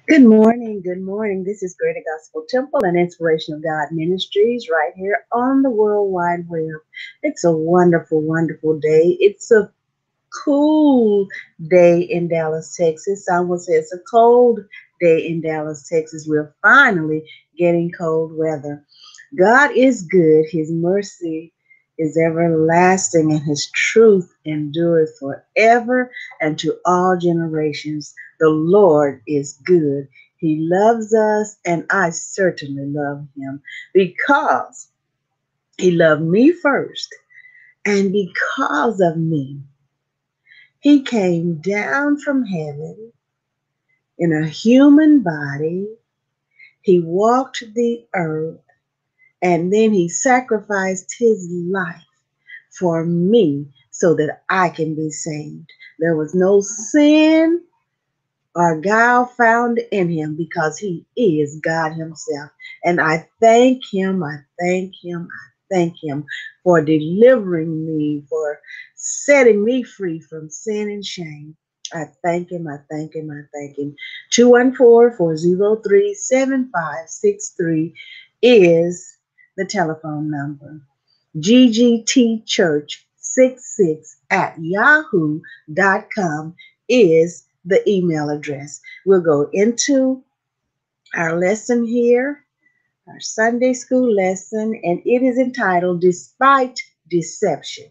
Good morning. Good morning. This is Greater Gospel Temple and Inspiration of God Ministries right here on the World Wide Web. It's a wonderful, wonderful day. It's a cool day in Dallas, Texas. Someone says it's a cold day in Dallas, Texas. We're finally getting cold weather. God is good. His mercy is everlasting, and his truth endureth forever and to all generations. The Lord is good. He loves us, and I certainly love him because he loved me first. And because of me, he came down from heaven in a human body. He walked the earth, and then he sacrificed his life for me so that I can be saved. There was no sin or guile found in him because he is God himself. And I thank him, I thank him for delivering me, for setting me free from sin and shame. I thank him, I thank him, I thank him. 214-403-7563 is the telephone number. ggtchurch66 at yahoo.com is the email address. We'll go into our lesson here, our Sunday school lesson, and it is entitled Despite Deception,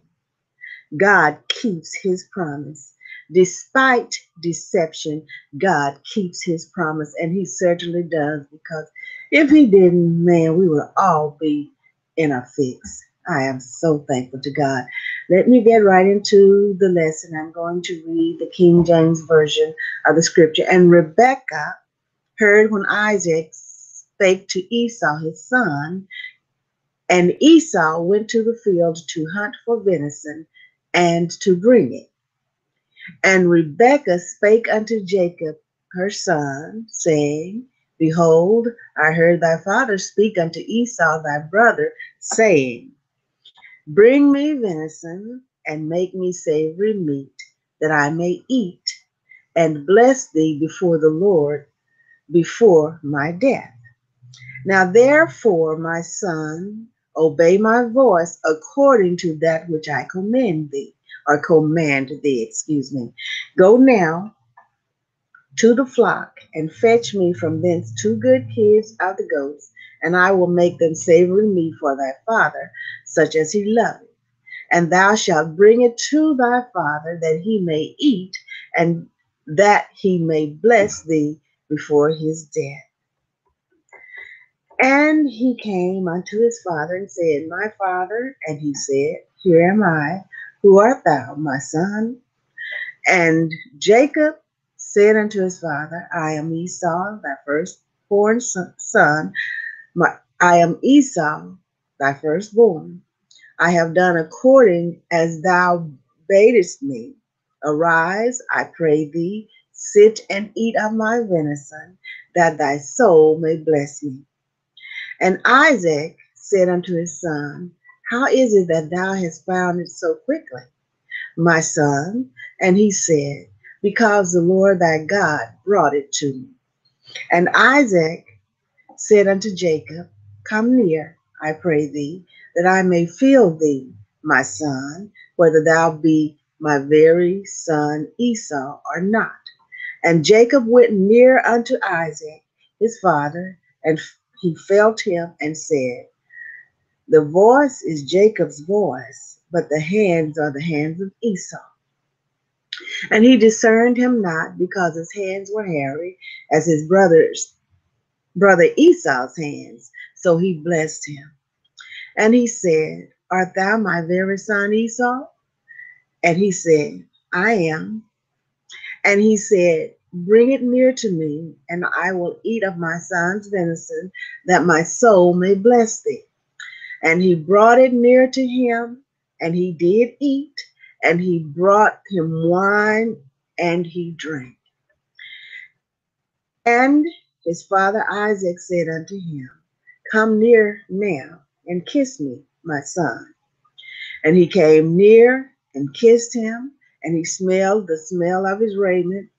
God Keeps His Promise. Despite deception, God keeps His promise, and He certainly does, because if He didn't, man, we would all be in a fix. I am so thankful to God. Let me get right into the lesson. I'm going to read the King James Version of the scripture. And Rebekah heard when Isaac spake to Esau his son, and Esau went to the field to hunt for venison and to bring it. And Rebekah spake unto Jacob her son, saying, Behold, I heard thy father speak unto Esau thy brother, saying, Bring me venison, and make me savory meat, that I may eat, and bless thee before the Lord before my death. Now therefore, my son, obey my voice according to that which I command thee, excuse me. Go now to the flock, and fetch me from thence two good kids of the goats, and I will make them savory meat for thy father, such as he loveth. And thou shalt bring it to thy father, that he may eat, and that he may bless thee before his death. And he came unto his father and said, My father. And he said, Here am I. Who art thou, my son? And Jacob said unto his father, I am Esau, thy firstborn son. I am Esau, thy firstborn. I have done according as thou badest me. Arise, I pray thee, sit and eat of my venison, that thy soul may bless me. And Isaac said unto his son, How is it that thou hast found it so quickly, my son? And he said, Because the Lord thy God brought it to me. And Isaac said unto Jacob, Come near, I pray thee, that I may feel thee, my son, whether thou be my very son Esau or not. And Jacob went near unto Isaac his father, and he felt him and said, The voice is Jacob's voice, but the hands are the hands of Esau. And he discerned him not, because his hands were hairy as his brother Esau's hands. So he blessed him. And he said, Art thou my very son Esau? And he said, I am. And he said, Bring it near to me, and I will eat of my son's venison, that my soul may bless thee. And he brought it near to him, and he did eat, and he brought him wine, and he drank. And his father Isaac said unto him, Come near now, and kiss me, my son. And he came near and kissed him, and he smelled the smell of his raiment,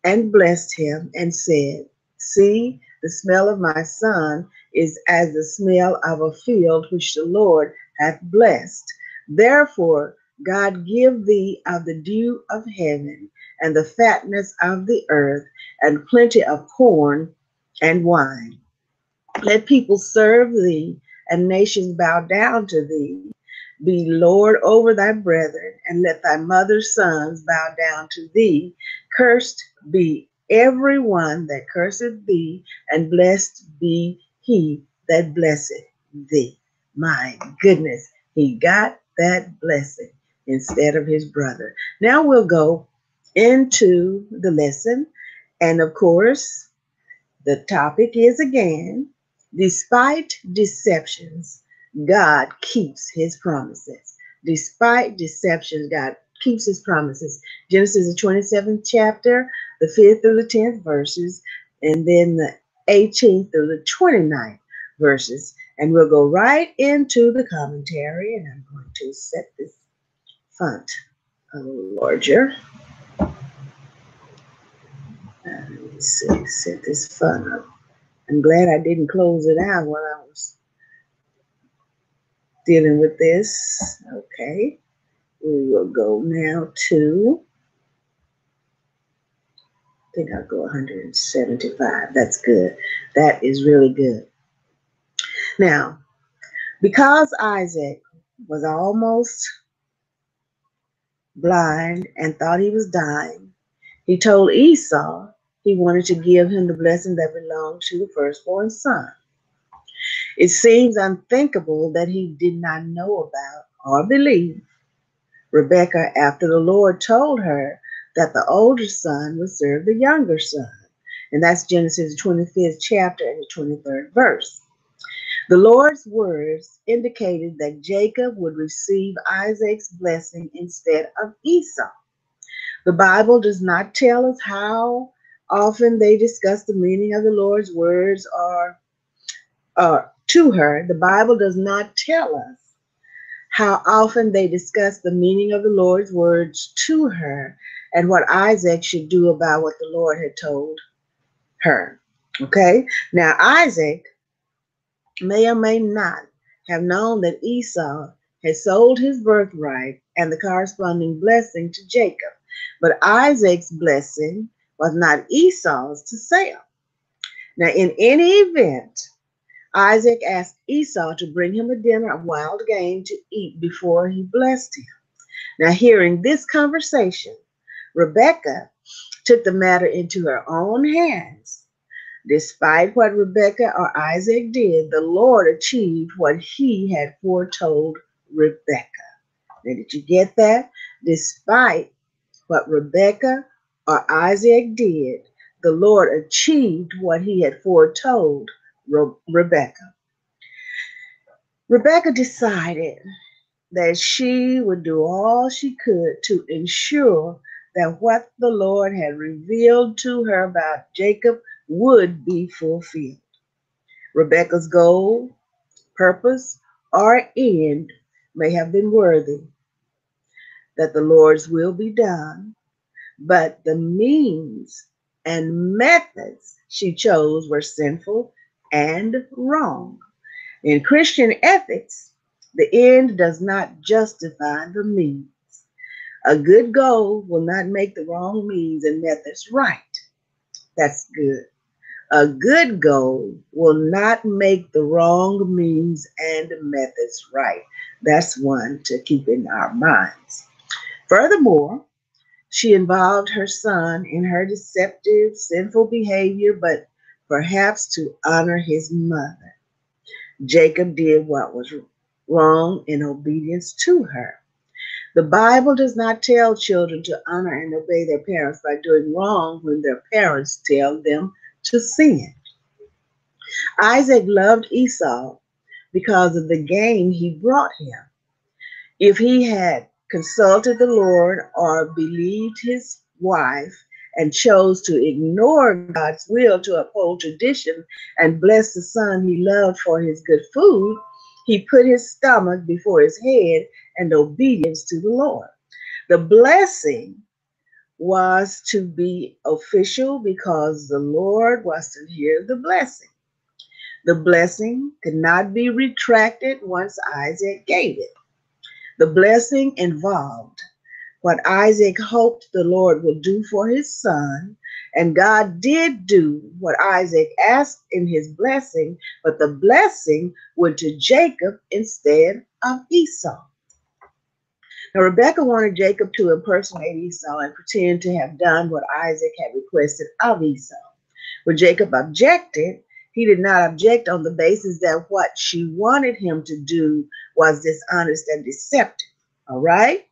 and blessed him, and said, See, the smell of my son is as the smell of a field which the Lord hath blessed. Therefore, God give thee of the dew of heaven, and the fatness of the earth, and plenty of corn and wine. Let people serve thee, and nations bow down to thee. Be Lord over thy brethren, and let thy mother's sons bow down to thee. Cursed be every one that curseth thee, and blessed be he that blesseth thee. My goodness, he got that blessing instead of his brother. Now we'll go into the lesson, and of course, the topic is again, despite deceptions, God keeps his promises. Despite deceptions, God keeps his promises. Genesis, the 27th chapter, the 5th through the 10th verses, and then the 18th through the 29th verses. And we'll go right into the commentary, and I'm going to set this font a little larger. Let me see, set this font up. I'm glad I didn't close it out while I was dealing with this. Okay, we will go now to, I think I'll go 175. That's good. That is really good. Now, because Isaac was almost blind and thought he was dying, he told Esau he wanted to give him the blessing that belonged to the firstborn son. It seems unthinkable that he did not know about or believe Rebekah after the Lord told her that the older son would serve the younger son. And that's Genesis 25th chapter and the 23rd verse. The Lord's words indicated that Jacob would receive Isaac's blessing instead of Esau. The Bible does not tell us how often they discuss the meaning of the Lord's words or to her. The Bible does not tell us how often they discussed the meaning of the Lord's words to her and what Isaac should do about what the Lord had told her. Okay? Now, Isaac may or may not have known that Esau had sold his birthright and the corresponding blessing to Jacob, but Isaac's blessing was not Esau's to sell. Now, in any event, Isaac asked Esau to bring him a dinner of wild game to eat before he blessed him. Now, hearing this conversation, Rebekah took the matter into her own hands. Despite what Rebekah or Isaac did, the Lord achieved what he had foretold Rebekah. Now, did you get that? Despite what Rebekah or Isaac did, the Lord achieved what he had foretold Rebekah. Rebekah decided that she would do all she could to ensure that what the Lord had revealed to her about Jacob would be fulfilled. Rebekah's goal, purpose, or end may have been worthy, that the Lord's will be done, but the means and methods she chose were sinful and wrong. In Christian ethics, the end does not justify the means. A good goal will not make the wrong means and methods right. That's good. A good goal will not make the wrong means and methods right. That's one to keep in our minds. Furthermore, she involved her son in her deceptive, sinful behavior, but perhaps to honor his mother. Jacob did what was wrong in obedience to her. The Bible does not tell children to honor and obey their parents by doing wrong when their parents tell them to sin. Isaac loved Esau because of the gain he brought him. If he had consulted the Lord or believed his wife and chose to ignore God's will to uphold tradition and bless the son he loved for his good food, he put his stomach before his head and obedience to the Lord. The blessing was to be official because the Lord was to hear the blessing. The blessing could not be retracted once Isaac gave it. The blessing involved what Isaac hoped the Lord would do for his son, and God did do what Isaac asked in his blessing, but the blessing went to Jacob instead of Esau. Now, Rebekah wanted Jacob to impersonate Esau and pretend to have done what Isaac had requested of Esau. When Jacob objected, he did not object on the basis that what she wanted him to do was dishonest and deceptive. All right?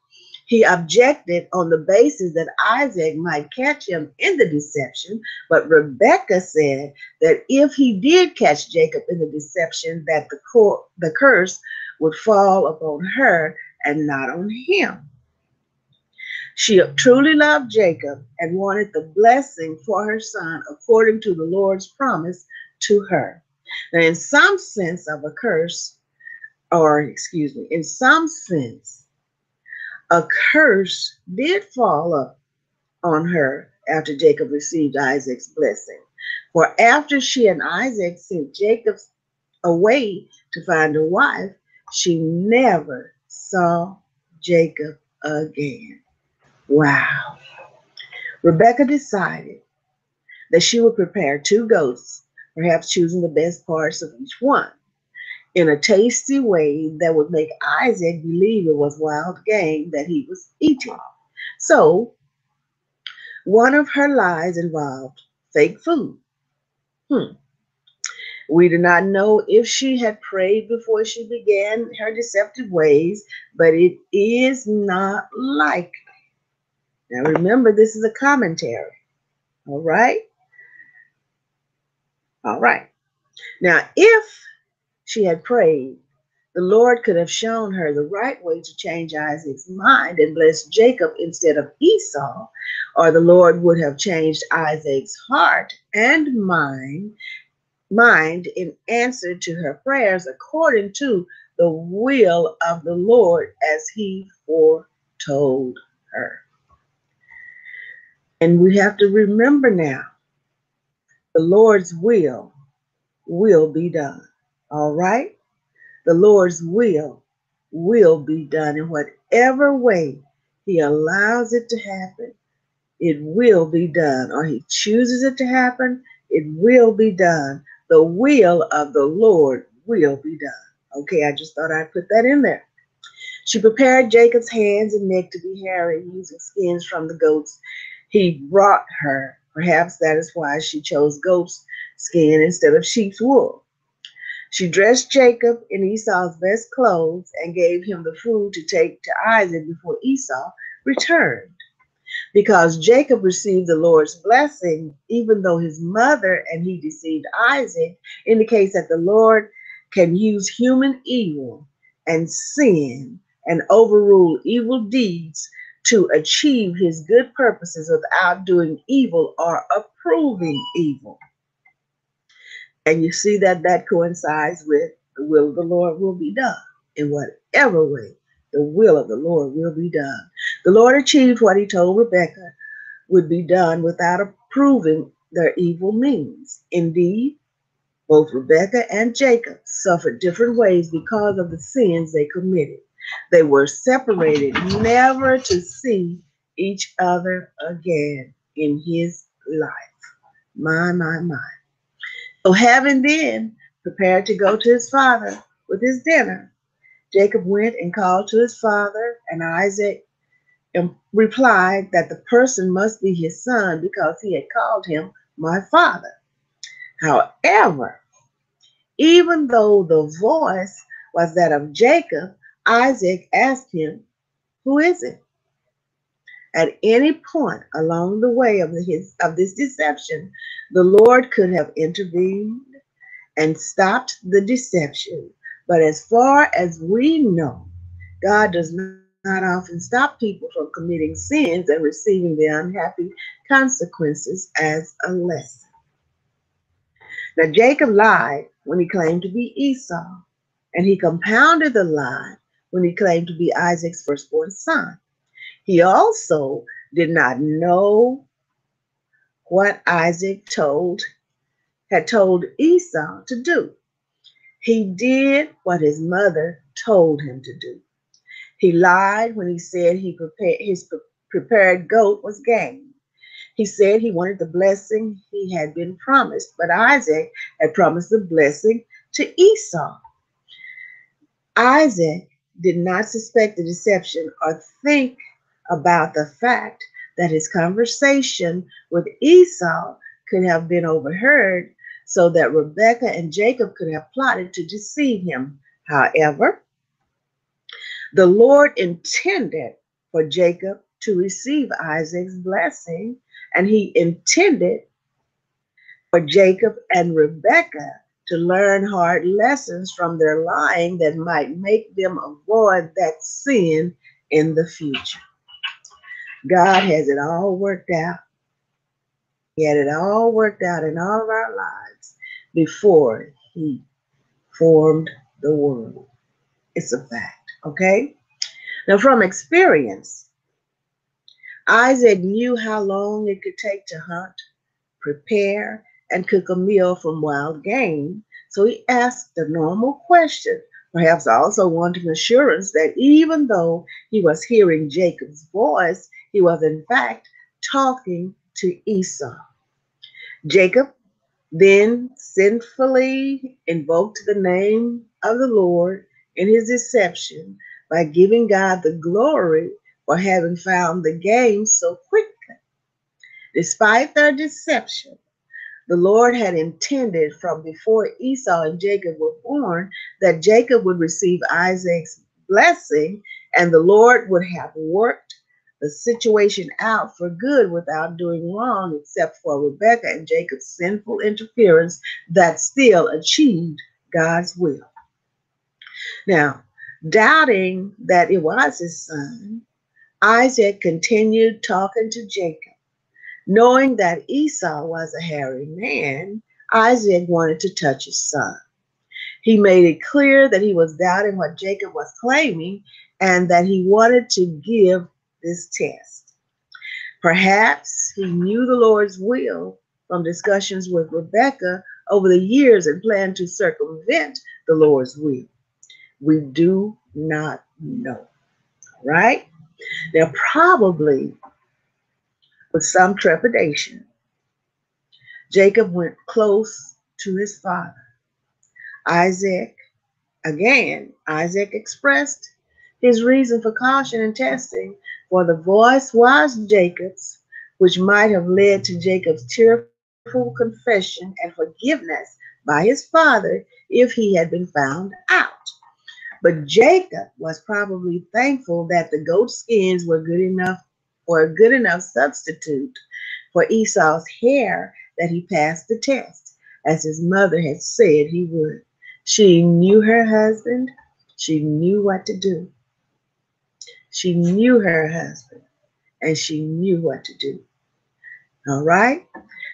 He objected on the basis that Isaac might catch him in the deception, but Rebekah said that if he did catch Jacob in the deception, that the curse would fall upon her and not on him. She truly loved Jacob and wanted the blessing for her son according to the Lord's promise to her. Now, in some sense of a curse, or excuse me, in some sense, a curse did fall up on her after Jacob received Isaac's blessing. For after she and Isaac sent Jacob away to find a wife, she never saw Jacob again. Wow. Rebekah decided that she would prepare 2 goats, perhaps choosing the best parts of each one, in a tasty way that would make Isaac believe it was wild game that he was eating. So, one of her lies involved fake food. We do not know if she had prayed before she began her deceptive ways, but it is not likely. Now, remember, this is a commentary. All right? All right. Now, if she had prayed, the Lord could have shown her the right way to change Isaac's mind and bless Jacob instead of Esau, or the Lord would have changed Isaac's heart and mind in answer to her prayers according to the will of the Lord as he foretold her. And we have to remember now, the Lord's will be done. All right? The Lord's will be done in whatever way he allows it to happen. It will be done, or he chooses it to happen. It will be done. The will of the Lord will be done. Okay, I just thought I'd put that in there. She prepared Jacob's hands and neck to be hairy using skins from the goats he brought her. Perhaps that is why she chose goat's skin instead of sheep's wool. She dressed Jacob in Esau's best clothes and gave him the food to take to Isaac before Esau returned. Because Jacob received the Lord's blessing, even though his mother and he deceived Isaac, indicates that the Lord can use human evil and sin and overrule evil deeds to achieve his good purposes without doing evil or approving evil. And you see that coincides with the will of the Lord will be done in whatever way. The will of the Lord will be done. The Lord achieved what he told Rebekah would be done without approving their evil means. Indeed, both Rebekah and Jacob suffered different ways because of the sins they committed. They were separated, never to see each other again in his life. My. So having then prepared to go to his father with his dinner, Jacob went and called to his father, and Isaac replied that the person must be his son because he had called him my father. However, even though the voice was that of Jacob, Isaac asked him, "Who is it?" At any point along the way of this deception, the Lord could have intervened and stopped the deception. But as far as we know, God does not often stop people from committing sins and receiving the unhappy consequences as a lesson. Now, Jacob lied when he claimed to be Esau, and he compounded the lie when he claimed to be Isaac's firstborn son. He also did not know what Isaac had told Esau to do. He did what his mother told him to do. He lied when he said his prepared goat was game. He said he wanted the blessing he had been promised, but Isaac had promised the blessing to Esau. Isaac did not suspect the deception or think about the fact that his conversation with Esau could have been overheard so that Rebekah and Jacob could have plotted to deceive him. However, the Lord intended for Jacob to receive Isaac's blessing, and he intended for Jacob and Rebekah to learn hard lessons from their lying that might make them avoid that sin in the future. God has it all worked out. He had it all worked out in all of our lives before he formed the world. It's a fact, okay? Now, from experience, Isaac knew how long it could take to hunt, prepare, and cook a meal from wild game, so he asked the normal question, perhaps also wanting assurance that even though he was hearing Jacob's voice, he was in fact talking to Esau. Jacob then sinfully invoked the name of the Lord in his deception by giving God the glory for having found the game so quickly. Despite their deception, the Lord had intended from before Esau and Jacob were born that Jacob would receive Isaac's blessing, and the Lord would have worked the situation out for good without doing wrong, except for Rebekah and Jacob's sinful interference that still achieved God's will. Now, doubting that it was his son, Isaac continued talking to Jacob. Knowing that Esau was a hairy man, Isaac wanted to touch his son. He made it clear that he was doubting what Jacob was claiming and that he wanted to give this test. Perhaps he knew the Lord's will from discussions with Rebekah over the years and planned to circumvent the Lord's will. We do not know, right? Now, probably with some trepidation, Jacob went close to his father. Isaac expressed his reason for caution and testing, for the voice was Jacob's, which might have led to Jacob's tearful confession and forgiveness by his father if he had been found out. But Jacob was probably thankful that the goat skins were good enough or a good enough substitute for Esau's hair that he passed the test, as his mother had said he would. She knew her husband. She knew what to do. She knew her husband, and she knew what to do. All right?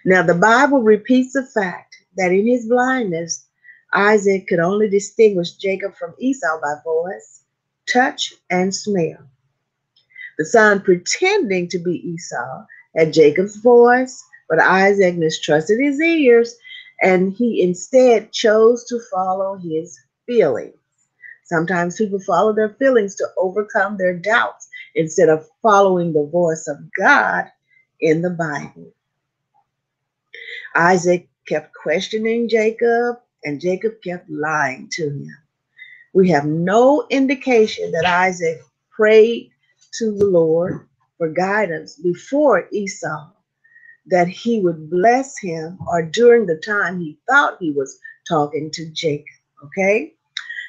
Now, the Bible repeats the fact that in his blindness, Isaac could only distinguish Jacob from Esau by voice, touch, and smell. The son pretending to be Esau had Jacob's voice, but Isaac mistrusted his ears, and he instead chose to follow his feelings. Sometimes people follow their feelings to overcome their doubts instead of following the voice of God in the Bible. Isaac kept questioning Jacob, and Jacob kept lying to him. We have no indication that Isaac prayed to the Lord for guidance before Esau, that he would bless him, or during the time he thought he was talking to Jacob, okay?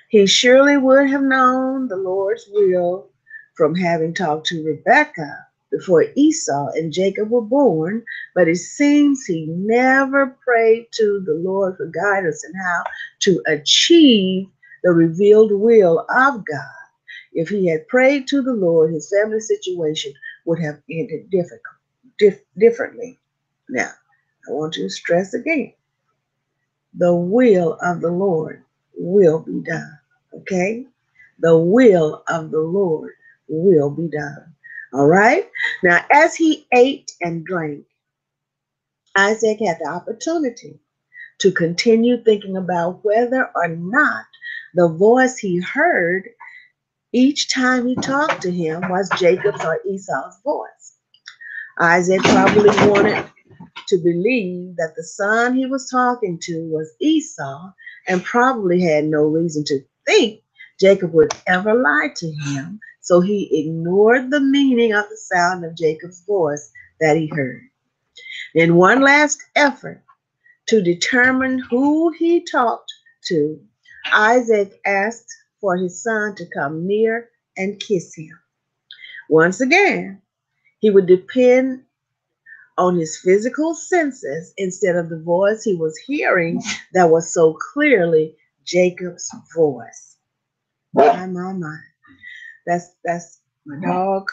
He surely would have known the Lord's will from having talked to Rebekah before Esau and Jacob were born, but it seems he never prayed to the Lord for guidance in how to achieve the revealed will of God. If he had prayed to the Lord, his family situation would have ended differently. Now, I want to stress again, the will of the Lord will be done, okay? The will of the Lord will be done. All right. Now, as he ate and drank, Isaac had the opportunity to continue thinking about whether or not the voice he heard each time he talked to him was Jacob's or Esau's voice. Isaac probably wanted to believe that the son he was talking to was Esau and probably had no reason to think Jacob would ever lie to him, so he ignored the meaning of the sound of Jacob's voice that he heard. In one last effort to determine who he talked to, Isaac asked for his son to come near and kiss him. Once again, he would depend on his physical senses instead of the voice he was hearing that was so clearly Jacob's voice. My. That's my dog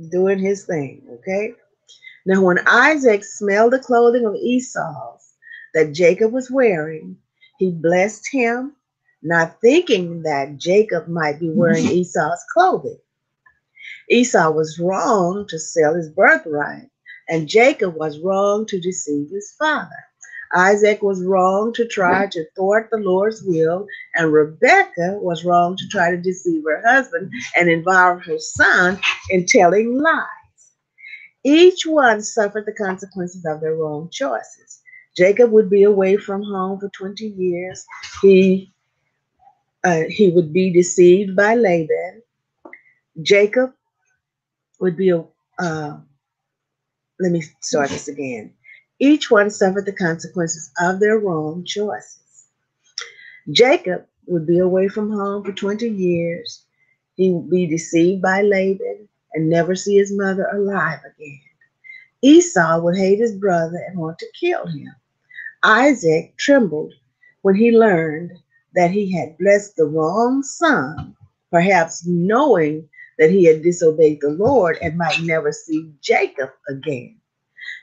doing his thing, okay? Now, when Isaac smelled the clothing of Esau's that Jacob was wearing, he blessed him, not thinking that Jacob might be wearing Esau's clothing. Esau was wrong to sell his birthright, and Jacob was wrong to deceive his father. Isaac was wrong to try to thwart the Lord's will, and Rebekah was wrong to try to deceive her husband and involve her son in telling lies. Each one suffered the consequences of their wrong choices. Jacob would be away from home for 20 years. He would be deceived by Laban. Jacob would be let me start this again. Each one suffered the consequences of their wrong choices. Jacob would be away from home for 20 years. He would be deceived by Laban and never see his mother alive again. Esau would hate his brother and want to kill him. Isaac trembled when he learned that he had blessed the wrong son, perhaps knowing that he had disobeyed the Lord and might never see Jacob again.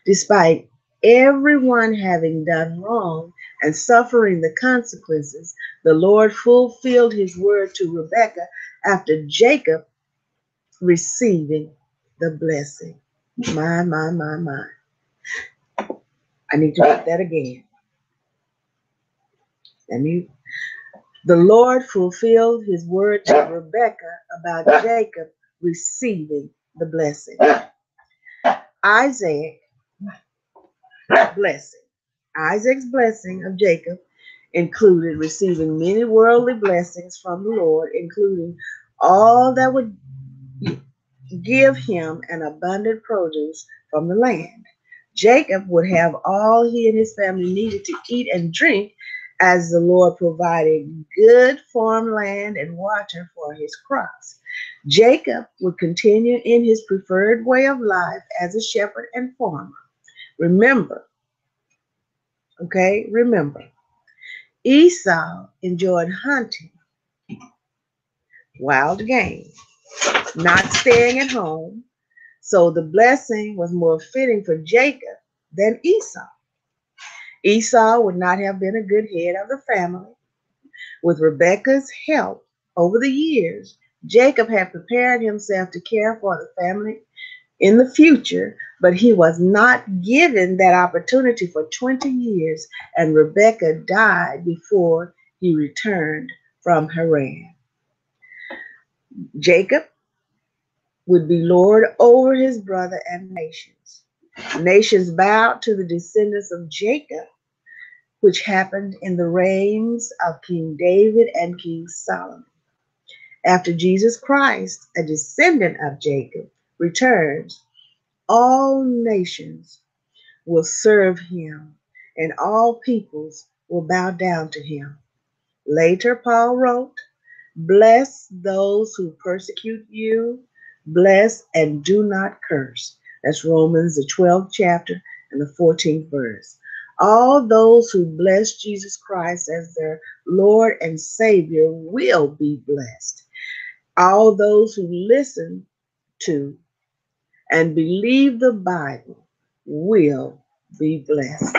Despite everyone having done wrong and suffering the consequences, the Lord fulfilled his word to Rebekah after Jacob receiving the blessing. My. I need to read that again. The Lord fulfilled his word to Rebekah about Jacob receiving the blessing. Isaac's blessing of Jacob included receiving many worldly blessings from the Lord, including all that would give him an abundant produce from the land. Jacob would have all he and his family needed to eat and drink as the Lord provided good farmland and water for his crops. Jacob would continue in his preferred way of life as a shepherd and farmer. Remember, Esau enjoyed hunting, wild game, not staying at home, so the blessing was more fitting for Jacob than Esau. Esau would not have been a good head of the family. With Rebekah's help over the years, Jacob had prepared himself to care for the family in the future, but he was not given that opportunity for 20 years, and Rebekah died before he returned from Haran. Jacob would be Lord over his brother and nations. Nations bowed to the descendants of Jacob, which happened in the reigns of King David and King Solomon. After Jesus Christ, a descendant of Jacob, returns, all nations will serve him, and all peoples will bow down to him. Later, Paul wrote, "Bless those who persecute you, bless and do not curse." That's Romans, the 12th chapter and the 14th verse. All those who bless Jesus Christ as their Lord and Savior will be blessed. All those who listen to and believe the Bible will be blessed.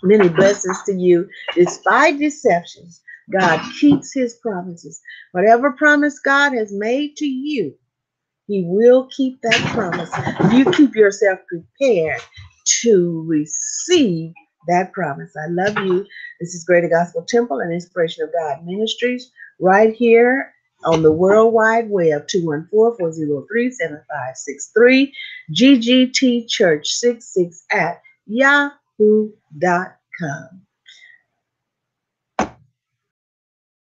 Many blessings to you. Despite deceptions, God keeps his promises. Whatever promise God has made to you, He will keep that promise. You keep yourself prepared to receive that promise. I love you. This is Greater Gospel Temple and Inspiration of God Ministries right here on the World Wide Web, 214-403-7563, GGT Church 66 at yahoo.com.